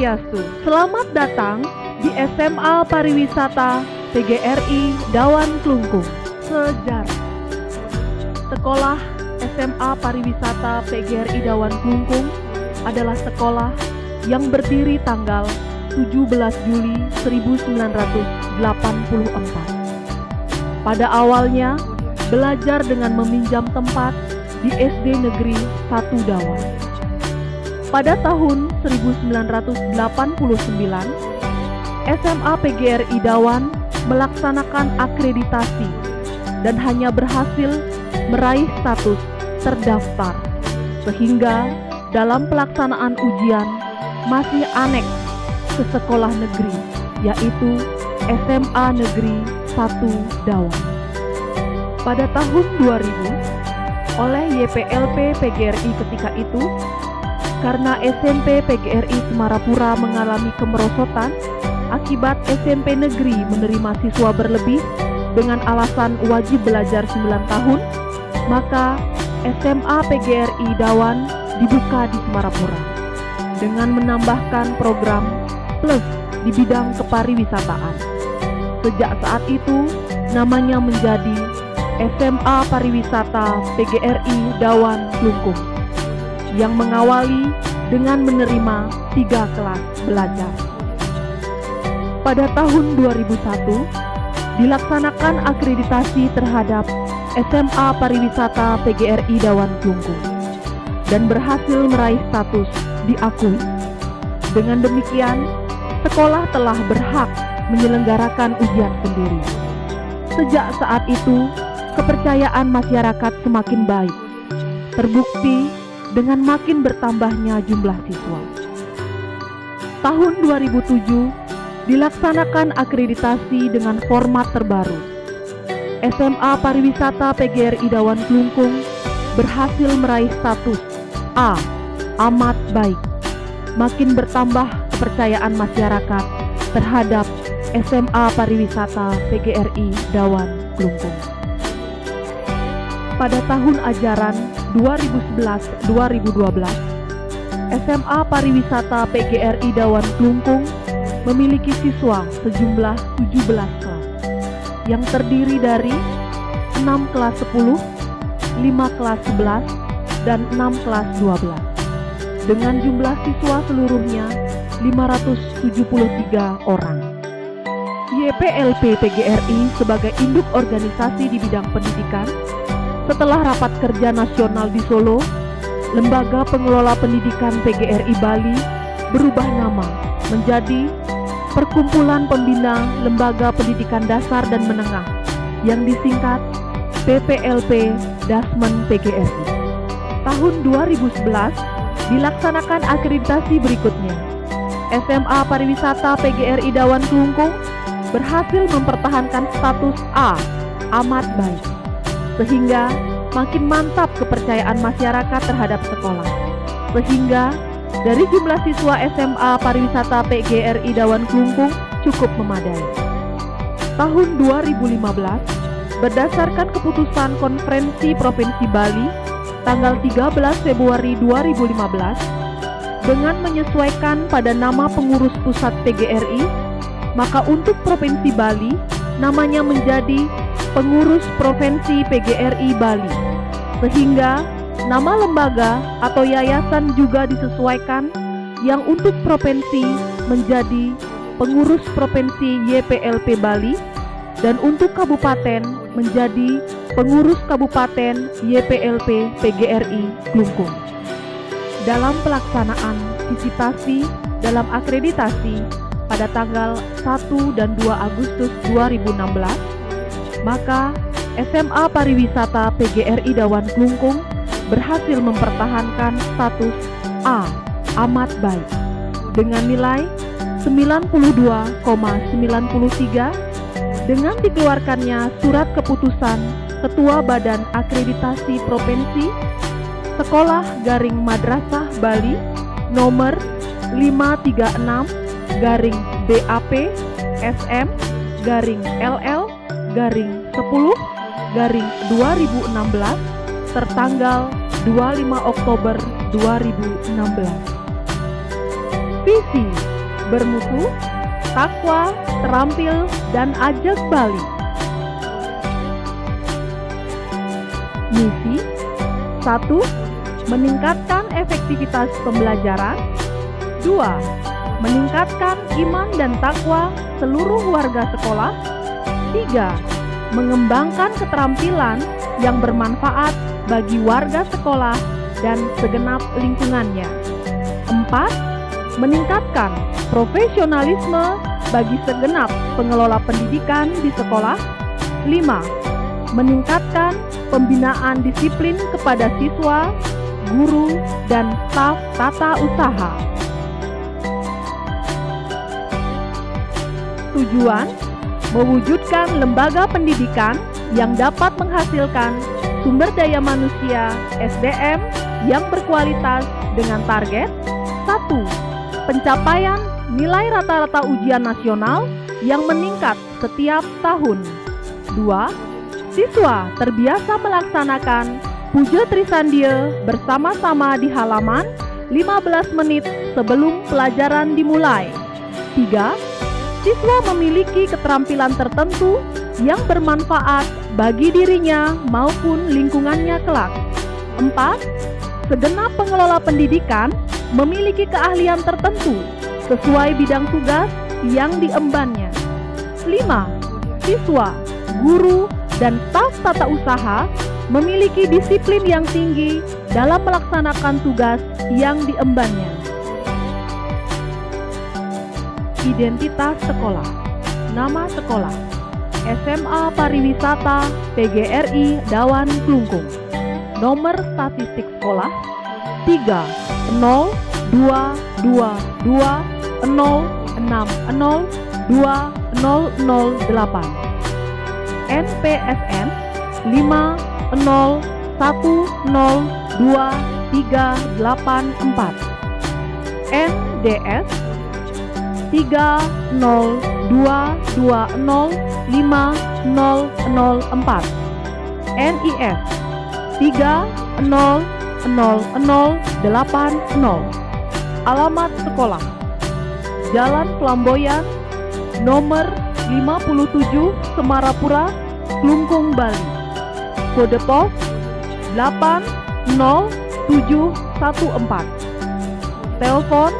Swastiastu. Selamat datang di SMA Pariwisata PGRI Dawan Klungkung. Sejarah. Sekolah SMA Pariwisata PGRI Dawan Klungkung adalah sekolah yang berdiri tanggal 17 Juli 1984. Pada awalnya, belajar dengan meminjam tempat di SD Negeri 1 Dawan. Pada tahun 1989, SMA PGRI Dawan melaksanakan akreditasi dan hanya berhasil meraih status terdaftar, sehingga dalam pelaksanaan ujian masih aneks ke sekolah negeri, yaitu SMA Negeri 1 Dawan. Pada tahun 2000, oleh YPLP PGRI ketika itu, karena SMP PGRI Semarapura mengalami kemerosotan akibat SMP negeri menerima siswa berlebih dengan alasan wajib belajar 9 tahun, maka SMA PGRI Dawan dibuka di Semarapura dengan menambahkan program plus di bidang kepariwisataan. Sejak saat itu, namanya menjadi SMA Pariwisata PGRI Dawan Klungkung, yang mengawali dengan menerima 3 kelas belajar. Pada tahun 2001, dilaksanakan akreditasi terhadap SMA Pariwisata PGRI Dawan Klungkung dan berhasil meraih status diakui. Dengan demikian, sekolah telah berhak menyelenggarakan ujian sendiri. Sejak saat itu, kepercayaan masyarakat semakin baik, terbukti dengan makin bertambahnya jumlah siswa. Tahun 2007 dilaksanakan akreditasi dengan format terbaru. SMA Pariwisata PGRI Dawan Klungkung berhasil meraih status A, amat baik. Makin bertambah kepercayaan masyarakat terhadap SMA Pariwisata PGRI Dawan Klungkung. Pada tahun ajaran 2011-2012, SMA Pariwisata PGRI Dawan Klungkung memiliki siswa sejumlah 17 kelas yang terdiri dari 6 kelas 10, 5 kelas 11, dan 6 kelas 12 dengan jumlah siswa seluruhnya 573 orang. YPLP PGRI sebagai induk organisasi di bidang pendidikan, setelah rapat kerja nasional di Solo, Lembaga Pengelola Pendidikan PGRI Bali berubah nama menjadi Perkumpulan Pembina Lembaga Pendidikan Dasar dan Menengah yang disingkat PPLP Dasmen PGRI. Tahun 2011 dilaksanakan akreditasi berikutnya. SMA Pariwisata PGRI Dawan Klungkung berhasil mempertahankan status A, amat baik, sehingga makin mantap kepercayaan masyarakat terhadap sekolah. Sehingga dari jumlah siswa SMA Pariwisata PGRI Dawan Klungkung cukup memadai. Tahun 2015, berdasarkan keputusan Konferensi Provinsi Bali tanggal 13 Februari 2015, dengan menyesuaikan pada nama pengurus pusat PGRI, maka untuk Provinsi Bali namanya menjadi Pengurus Provinsi PGRI Bali, sehingga nama lembaga atau yayasan juga disesuaikan, yang untuk provinsi menjadi Pengurus Provinsi YPLP Bali dan untuk kabupaten menjadi Pengurus Kabupaten YPLP PGRI Klungkung. Dalam pelaksanaan visitasi dalam akreditasi pada tanggal 1 dan 2 Agustus 2016, maka SMA Pariwisata PGRI Dawan Klungkung berhasil mempertahankan status A, amat baik, dengan nilai 92,93 dengan dikeluarkannya surat keputusan Ketua Badan Akreditasi Provinsi Sekolah Garing Madrasah Bali nomor 536 garing BAP SM garing LL garing 10 garing 2016 tertanggal 25 Oktober 2016. Visi bermutu, takwa, terampil, dan ajak Bali. Misi 1. Meningkatkan efektivitas pembelajaran. 2. Meningkatkan iman dan takwa seluruh warga sekolah. 3. Mengembangkan keterampilan yang bermanfaat bagi warga sekolah dan segenap lingkungannya. 4. Meningkatkan profesionalisme bagi segenap pengelola pendidikan di sekolah. 5. Meningkatkan pembinaan disiplin kepada siswa, guru, dan staf tata usaha. Tujuan: mewujudkan lembaga pendidikan yang dapat menghasilkan sumber daya manusia (SDM) yang berkualitas dengan target 1. Pencapaian nilai rata-rata ujian nasional yang meningkat setiap tahun. 2. Siswa terbiasa melaksanakan puja Trisandya bersama-sama di halaman 15 menit sebelum pelajaran dimulai. 3. Siswa memiliki keterampilan tertentu yang bermanfaat bagi dirinya maupun lingkungannya kelak. 4. Segenap pengelola pendidikan memiliki keahlian tertentu sesuai bidang tugas yang diembannya. 5. Siswa, guru, dan staf tata usaha memiliki disiplin yang tinggi dalam melaksanakan tugas yang diembannya. Identitas sekolah. Nama sekolah: SMA Pariwisata PGRI Dawan Klungkung. Nomor statistik sekolah 30222060208. NPSN 5010234. NDS 302205004. NIS 3000080. Alamat sekolah: Jalan Flamboyan, nomor 57 Semarapura, Klungkung, Bali. Kode pos 80714. Telepon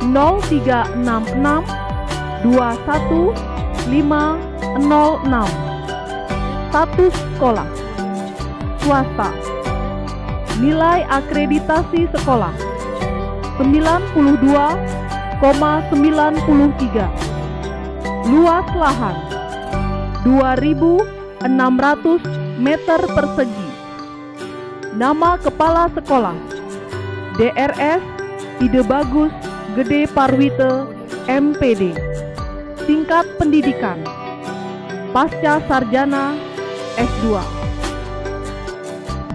0366 21506. Status sekolah: swasta. Nilai akreditasi sekolah 92,93. Luas lahan 2.600 meter persegi. Nama kepala sekolah: DRS Ide Bagus Gede Parwite, MPD. Tingkat pendidikan: pasca sarjana S2.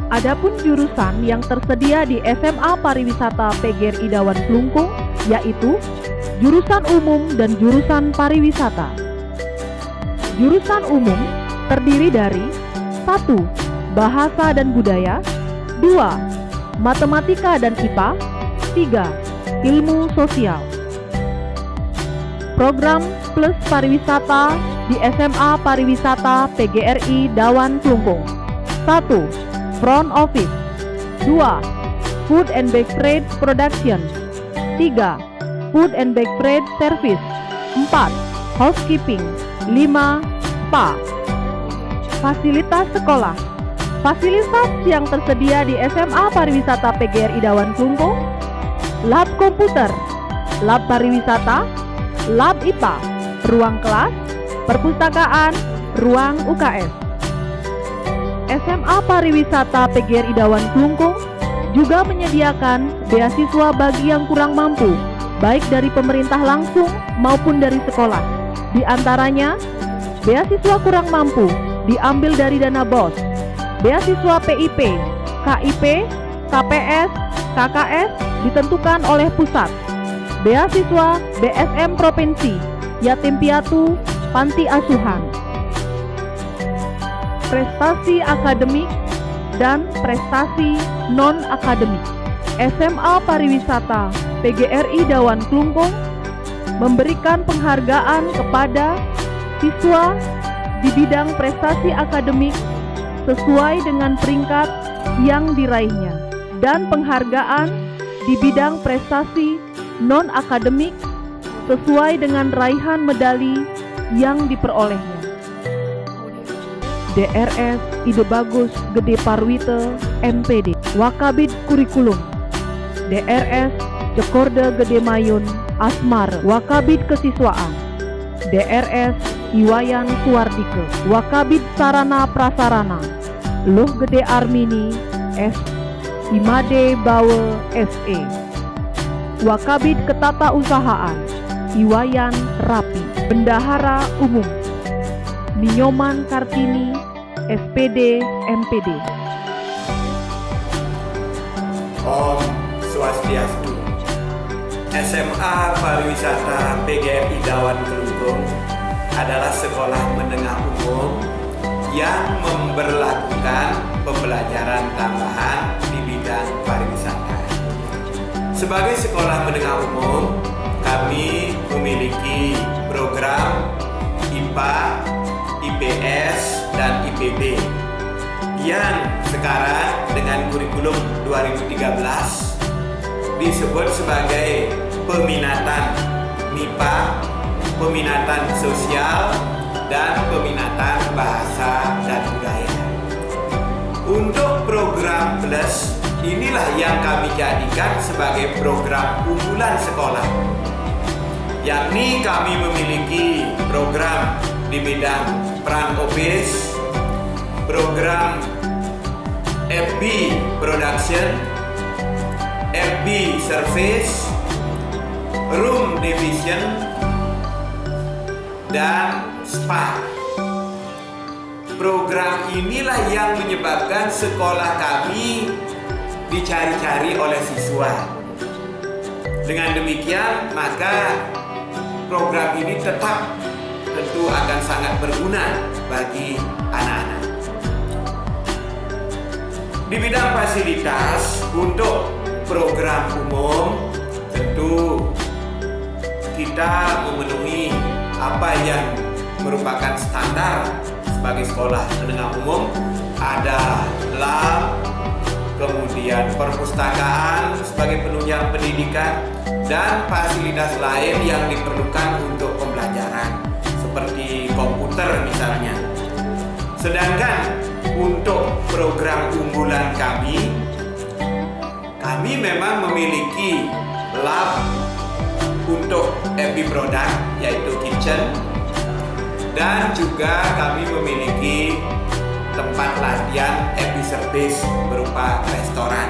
Adapun jurusan yang tersedia di SMA Pariwisata PGRI Dawan Klungkung yaitu jurusan umum dan jurusan pariwisata. Jurusan umum terdiri dari 1. Bahasa dan budaya, 2. Matematika dan IPA, 3. Ilmu sosial. Program Plus Pariwisata di SMA Pariwisata PGRI Dawan Klungkung: 1. Front Office, 2. Food and Beverage Production, 3. Food and Beverage Service, 4. Housekeeping, 5. Spa. Fasilitas sekolah. Fasilitas yang tersedia di SMA Pariwisata PGRI Dawan Klungkung: lab komputer, lab pariwisata, lab IPA, ruang kelas, perpustakaan, ruang UKS. SMA Pariwisata PGRI Dawan Klungkung juga menyediakan beasiswa bagi yang kurang mampu, baik dari pemerintah langsung maupun dari sekolah. Di antaranya, beasiswa kurang mampu diambil dari dana BOS, beasiswa PIP, KIP, KPS, KKS ditentukan oleh pusat, beasiswa BSM Provinsi, yatim piatu, panti asuhan. Prestasi akademik dan prestasi non-akademik. SMA Pariwisata PGRI Dawan Klungkung memberikan penghargaan kepada siswa di bidang prestasi akademik sesuai dengan peringkat yang diraihnya, dan penghargaan di bidang prestasi non-akademik sesuai dengan raihan medali yang diperolehnya. DRS Ide Bagus Gede Parwite MPD Wakabid Kurikulum. DRS Cekorde Gede Mayun Asmar Wakabid Kesiswaan. DRS Iwayan Suwardike Wakabid Sarana Prasarana. Luh Gede Armini S. Imade Bawe SE Wakabid Ketatausahaan Iwayan Rapi. Bendahara Umum Ninyoman Kartini SPD MPD. Om Swastiastu. SMA Pariwisata PGRI Dawan Kelungkung adalah sekolah menengah umum yang memberlakukan pembelajaran tambahan di bidang pariwisata. Sebagai sekolah menengah umum, kami memiliki program IPA, IPS, dan IPB yang sekarang dengan kurikulum 2013 disebut sebagai peminatan MIPA, peminatan sosial, dan peminatan bahasa dan budaya. Untuk program Plus, inilah yang kami jadikan sebagai program unggulan sekolah, yakni kami memiliki program di bidang peran office, program FB Production, FB Service, Room Division, dan Spa. Program inilah yang menyebabkan sekolah kami dicari-cari oleh siswa. Dengan demikian, maka program ini tetap tentu akan sangat berguna bagi anak-anak. Di bidang fasilitas untuk program umum, tentu kita memenuhi apa yang merupakan standar sebagai sekolah menengah umum. Ada lab, kemudian perpustakaan sebagai penunjang pendidikan, dan fasilitas lain yang diperlukan untuk pembelajaran seperti komputer misalnya. Sedangkan untuk program unggulan kami memang memiliki lab untuk FB product yaitu kitchen, dan juga kami memiliki tempat latihan FB service berupa restoran.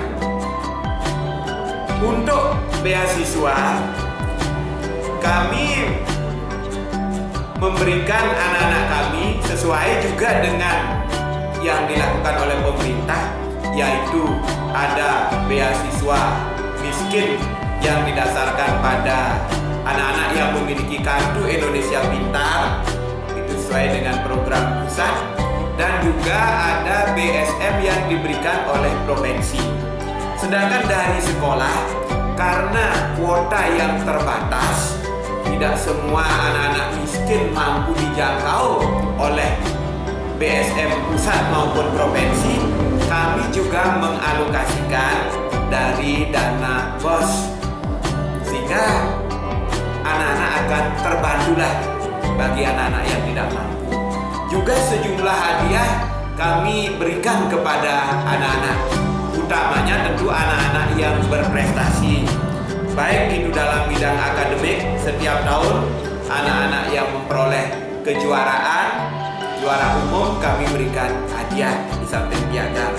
Untuk beasiswa, kami memberikan anak-anak kami sesuai juga dengan yang dilakukan oleh pemerintah, yaitu ada beasiswa miskin yang didasarkan pada anak-anak yang memiliki kartu Indonesia Pintar, itu sesuai dengan program pusat, dan juga ada BSM yang diberikan oleh provinsi. Sedangkan dari sekolah, karena kuota yang terbatas, tidak semua anak-anak miskin mampu dijangkau oleh BSM pusat maupun provinsi. Kami juga mengalokasikan dari dana BOS, sehingga anak-anak akan terbantulah bagi anak-anak yang tidak mampu. Juga sejumlah hadiah kami berikan kepada anak-anak, utamanya tentu anak-anak yang berprestasi, baik itu dalam bidang akademik. Setiap tahun anak-anak yang memperoleh kejuaraan, juara umum, kami berikan hadiah di samping piagam.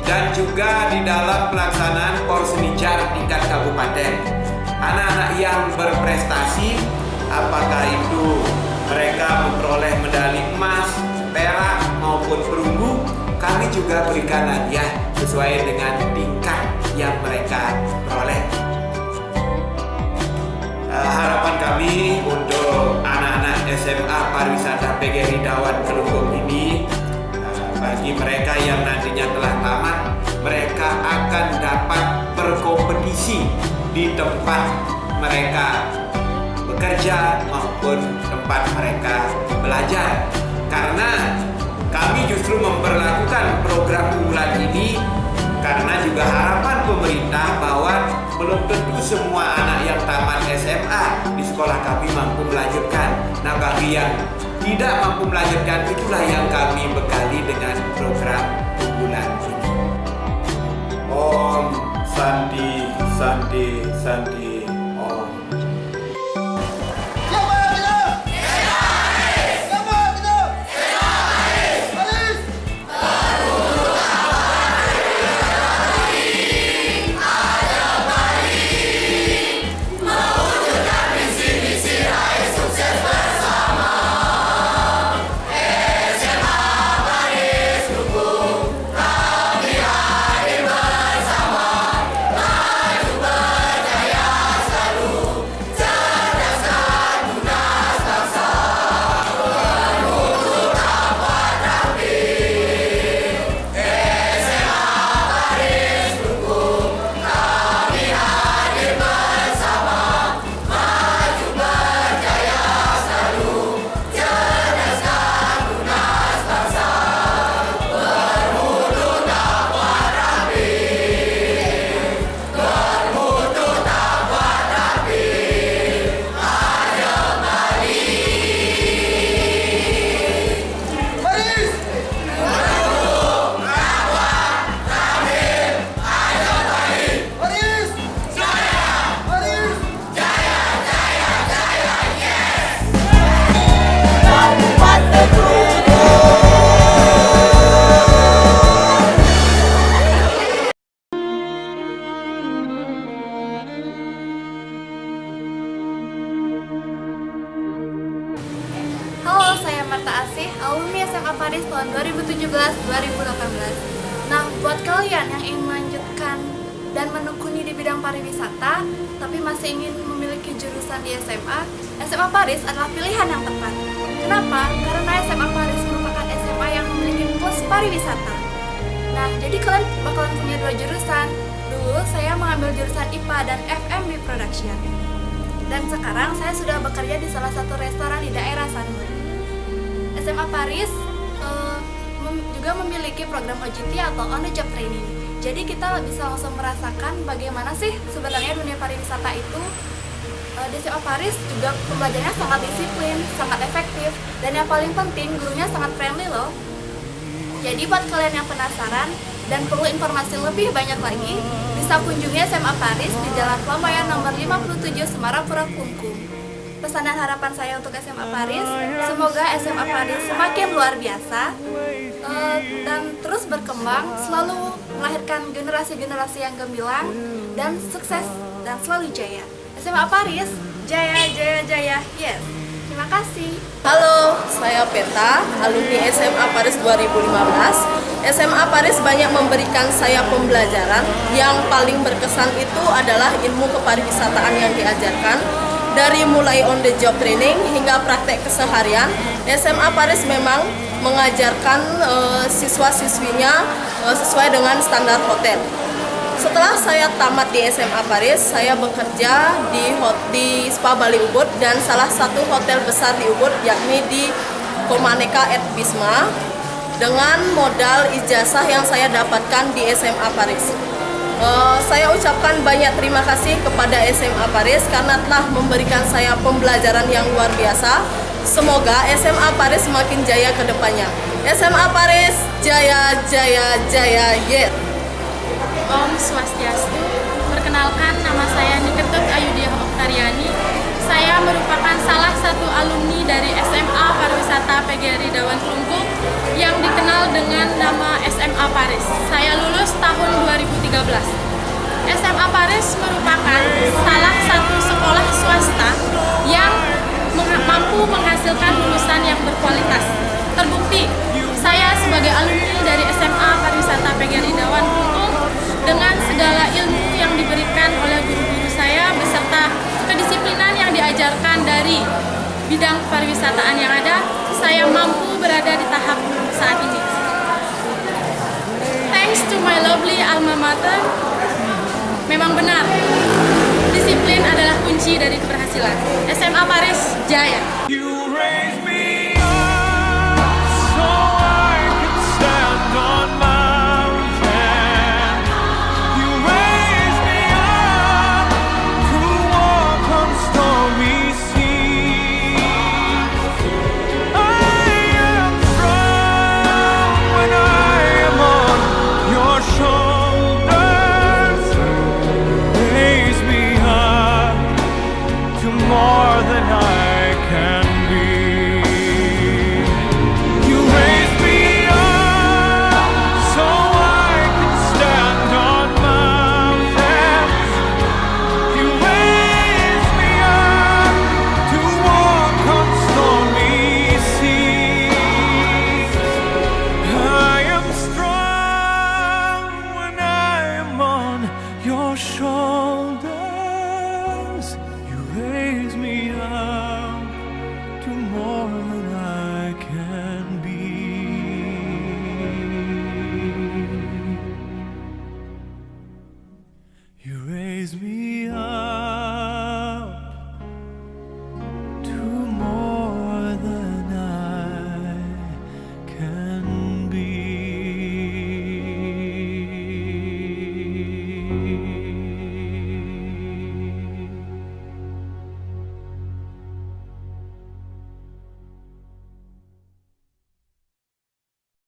Dan juga di dalam pelaksanaan Porsenijar tingkat kabupaten, anak-anak yang berprestasi, apakah itu mereka memperoleh medali emas, perak maupun perunggu, kami juga berikan hadiah sesuai dengan tingkat yang mereka peroleh. Harapan kami untuk anak-anak SMA Pariwisata PGRI Dawan Kelungkung ini, bagi mereka yang nantinya telah tamat, mereka akan dapat berkompetisi di tempat mereka bekerja maupun tempat mereka belajar. Karena kami justru memperlakukan program unggulan ini karena juga harapan pemerintah bahwa belum tentu semua anak yang tamat SMA di sekolah kami mampu melanjutkan. Nah, bagi yang tidak mampu melanjutkan, itulah yang kami bekali dengan program unggulan ini. Om Santi Santi Santi Om. Halo, saya Marta Asih, alumni SMA Paris tahun 2017-2018. Nah, buat kalian yang ingin melanjutkan dan menekuni di bidang pariwisata, tapi masih ingin memiliki jurusan di SMA, SMA Paris adalah pilihan yang tepat. Kenapa? Karena SMA Paris merupakan SMA yang memiliki plus pariwisata. Nah, jadi kalian bakalan punya dua jurusan. Dulu saya mengambil jurusan IPA dan FM di Production. Dan sekarang saya sudah bekerja di salah satu restoran di daerah Sanur. SMA Paris juga memiliki program OJT atau On the Job Training. Jadi kita bisa langsung merasakan bagaimana sih sebenarnya dunia pariwisata itu. Di SMA Paris juga pembelajarannya sangat disiplin, sangat efektif, dan yang paling penting gurunya sangat friendly loh. Jadi buat kalian yang penasaran dan perlu informasi lebih banyak lagi, bisa kunjungi SMA Paris di Jalan Flamboyan nomor 57 Semarapura Klungkung. Pesan dan harapan saya untuk SMA Paris, semoga SMA Paris semakin luar biasa dan terus berkembang, selalu melahirkan generasi-generasi yang gemilang dan sukses dan selalu jaya. SMA Paris, jaya, jaya, jaya, yes. Terima kasih. Halo, saya Peta, alumni SMA Paris 2015. SMA Paris banyak memberikan saya pembelajaran. Yang paling berkesan itu adalah ilmu kepariwisataan yang diajarkan. Dari mulai on the job training hingga praktek keseharian, SMA Paris memang mengajarkan siswa-siswinya sesuai dengan standar hotel. Setelah saya tamat di SMA Paris, saya bekerja di Spa Bali Ubud dan salah satu hotel besar di Ubud, yakni di Komaneka at Bisma, dengan modal ijazah yang saya dapatkan di SMA Paris. Saya ucapkan banyak terima kasih kepada SMA Paris karena telah memberikan saya pembelajaran yang luar biasa. Semoga SMA Paris semakin jaya ke depannya. SMA Paris, jaya, jaya, jaya, yeah. Om Swastiastu. Perkenalkan, nama saya Niketut Ayudiah Oktariani. Saya merupakan salah satu alumni dari SMA Pariwisata PGRI Dawan Klungkung yang dikenal dengan nama SMA Paris. Saya lulus tahun 2013. SMA Paris merupakan salah satu sekolah swasta yang mampu menghasilkan lulusan yang berkualitas. Terbukti, saya sebagai alumni dari SMA Pariwisata PGRI Dawan Klungkung dengan segala ilmu yang diberikan oleh guru-guru saya beserta kedisiplinan yang diajarkan dari bidang pariwisataan yang ada, saya mampu berada di tahap saat ini. Thanks to my lovely alma mater, memang benar, disiplin Disiplin adalah kunci dari keberhasilan. SMA Paris Jaya.